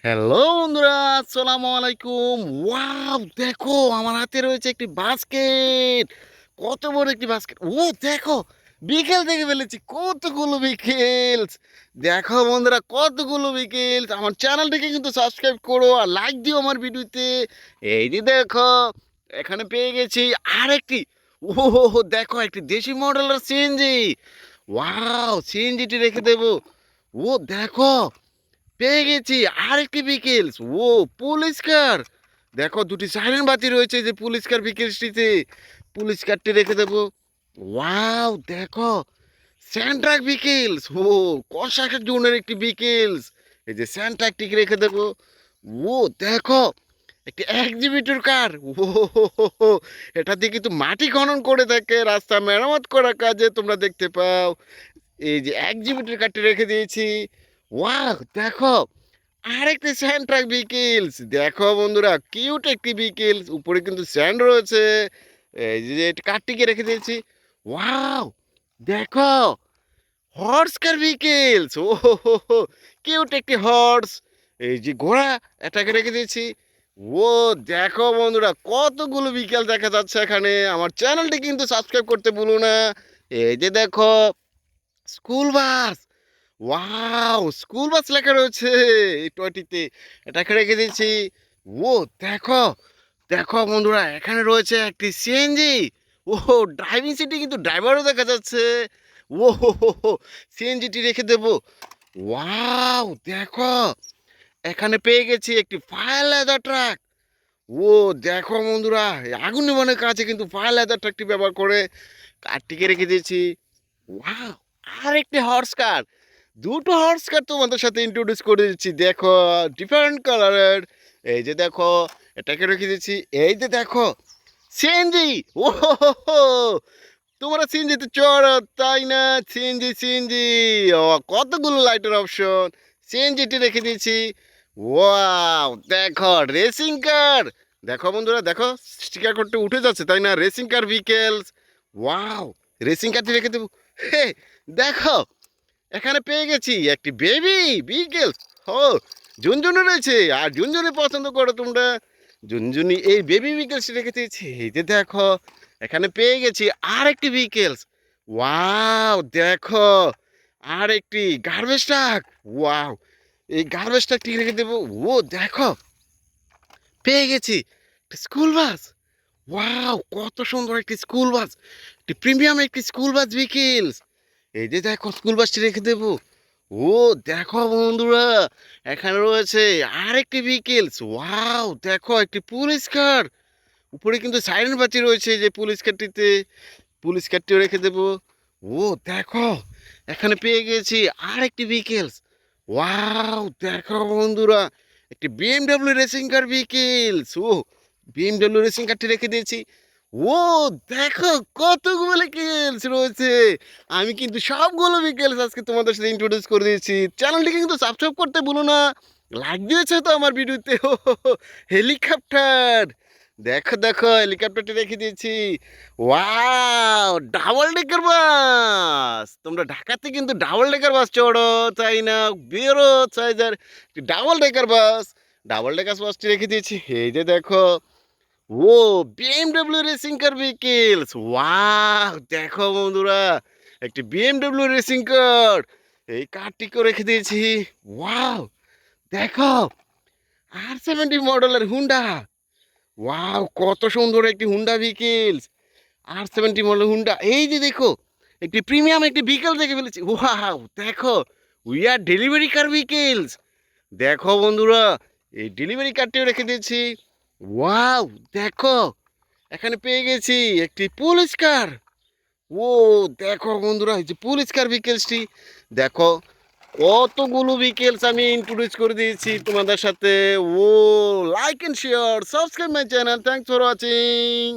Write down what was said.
Hello বন্ধুরা, আসসালামু আলাইকুম। ওয়াও, দেখো আমার হাতে রয়েছে একটি বাস্কেট। কত বড় একটি বাস্কেট! ও দেখো, বিকেল থেকে ফেলেছি কতগুলো বিকেলস। দেখো বন্ধুরা, কতগুলো বিকেলস। আমার চ্যানেলটিকে কিন্তু সাবস্ক্রাইব করো আর লাইক দিও আমার ভিডিওতে। এই যে দেখো, এখানে পেয়ে গেছি আরেকটি। ও দেখো, একটি দেশি মডেলের সিএনজি। ওয়াও, সিএনজিটি রেখে দেবো। ও দেখো, পেয়ে গেছি আরেকটি বিকেলস। ও পুলিশ কার। দেখো, দুটি সাইরেন বাতি রয়েছে যে পুলিশ কার বিকেলসটিতে। পুলিশ কারটি রেখে দেবো। ওয়াও দেখো, স্যান্ট্রাক বিকেলস। ও কষাকের জোনের একটি বিকেলস। এই যে স্যান্ট্রাকটি রেখে দেবো। ও দেখো, একটি এক্সিবিটর কার। ও এটা দিয়ে কিন্তু মাটি খনন করে থাকে রাস্তা মেরামত করার কাজে, তোমরা দেখতে পাও। এই যে এক্সিবিটর কারটি রেখে দিয়েছি। ওয়াও দেখো, আরেকটি স্যান্ড ট্রাক বিকেলস। দেখো বন্ধুরা, কিউট একটি বিকেলস, উপরে কিন্তু স্যান্ড রয়েছে। এই যে কাঠটিকে রেখে দিয়েছি। ওয়াও দেখো, হর্স কার বিকেলস। ও হো, কিউট একটি হর্স। এই যে ঘোড়া, এটাকে রেখে দিয়েছি। ও দেখো বন্ধুরা, কতগুলো বিকেল দেখা যাচ্ছে এখানে। আমার চ্যানেলটি কিন্তু সাবস্ক্রাইব করতে ভুলো না। এই যে দেখো, school bus. Wow, school bus লেখা রয়েছে এই টয়টিতে। এটাকে রেখে দিয়েছি। ও দেখো, দেখো বন্ধুরা, এখানে রয়েছে একটি সিএনজি। ও ড্রাইভিং সিটে কিন্তু ড্রাইভারও দেখা যাচ্ছে। ও সিএনজিটি রেখে দেবো। ওয়াও দেখো, এখানে পেয়ে গেছি একটি ফায়ার লেদার ট্রাক। ও দেখো বন্ধুরা, এই আগুন নিবানোর কাছে কিন্তু ফায়ার লেদার ট্রাকটি ব্যবহার করে। কারটিকে রেখে দিয়েছি। ওয়াও, আর একটি হর্স কার। দুটো হর্স কার তোমাদের সাথে ইন্ট্রোডিউস করে দিচ্ছি। দেখো, ডিফারেন্ট কালারের। এই যে দেখো, এটাকে রেখে দিচ্ছি। এই যে দেখো, সিএনজি। ও তোমরা সিএনজিতে চড়ো তাই না? CNG CNG. ও কতগুলো লাইটের অপশন। সিএনজিটি রেখে দিয়েছি। ওয়াও দেখো, রেসিং কার। দেখো বন্ধুরা, দেখো স্টিকার করতে উঠে যাচ্ছে তাই না? Racing car vehicles. Wow, racing কারটি রেখে দেবো। হে দেখো, এখানে পেয়ে গেছি একটি বেবি বিগেলস। ও ঝুনঝুনি রয়েছে, আর ঝুনঝুনি পছন্দ করো তোমরা। ঝুনঝুনি এই বেবি বিকেলস রেখে দিয়েছি। এই যে দেখো, এখানে পেয়ে গেছি আর একটি বিকেলস। ওয়াও দেখো, আর একটি গার্বেজ ট্রাক। ওয়াও, এই গার্বেজ ট্রাকটি রেখে দেবো। ও দেখো, পেয়ে গেছি একটি স্কুল বাস। ওয়াও, কত সুন্দর একটি স্কুল বাস। একটি প্রিমিয়াম একটি স্কুল বাস বিকেলস। এই যে দেখো, স্কুল বাসটি রেখে দেবো। ও দেখো বন্ধুরা, এখানে রয়েছে আরেকটি বিকেলস। ওয়াও দেখো, একটি পুলিশ কার। উপরে কিন্তু সাইরেন বাতি রয়েছে যে পুলিশ কারটিতে। পুলিশ কারটিও রেখে দেবো। ও দেখো, এখানে পেয়ে গেছি আরেকটি বিকেলস। ওয়াও দেখো বন্ধুরা, একটি বিএমডব্লিউ রেসিং কার বিকেলস। ও বিএমডব্লিউ রেসিং কারটি রেখে দিয়েছি। ও দেখো, কতগুলো বিকেলস রয়েছে। আমি কিন্তু সবগুলো বিকেলস আজকে তোমাদের সাথে ইন্ট্রোডিউস করে দিয়েছি। চ্যানেলটিকে কিন্তু সাবস্ক্রাইব করতে ভুলো না। লাইক দিয়েছে তো আমার ভিডিওতে। হেলিকপ্টার। দেখো দেখো, হেলিকপ্টারটি রেখে দিয়েছি। ওয়াও, ডাবল ডেকার বাস। তোমরা ঢাকাতে কিন্তু ডাবল ডেকার বাস চড়ো তাই না? বেরো সাইজের double decker bus. Double decker বাসটি রেখে দিয়েছি। এই যে দেখো, ও BMW racing car vehicles. Wow দেখো বন্ধুরা, একটি বিএমডব্লিউ রেসিং কার। এই কারটিকেও রেখে দিয়েছি। ওয়াও দেখো, R70 মডেলের হুন্ডা। ওয়াও, কত সুন্দর একটি Honda vehicles. R70 model Honda. এই যে দেখো, একটি প্রিমিয়াম একটি ভেহিকেল দেখে ফেলেছি। ওয়াও দেখো, we are delivery car vehicles. দেখো বন্ধুরা, এই ডেলিভারি কারটিও রেখে দিয়েছি। ওয়াও দেখো, এখানে পেয়ে গেছি একটি পুলিশ কার। ও দেখো বন্ধুরা, এই যে পুলিশ কার ভিকেলসটি। দেখো, কতগুলো ভিকেলস আমি ইন্ট্রোডিউস করে দিয়েছি তোমাদের সাথে। ও like and share, subscribe my channel. Thanks for watching.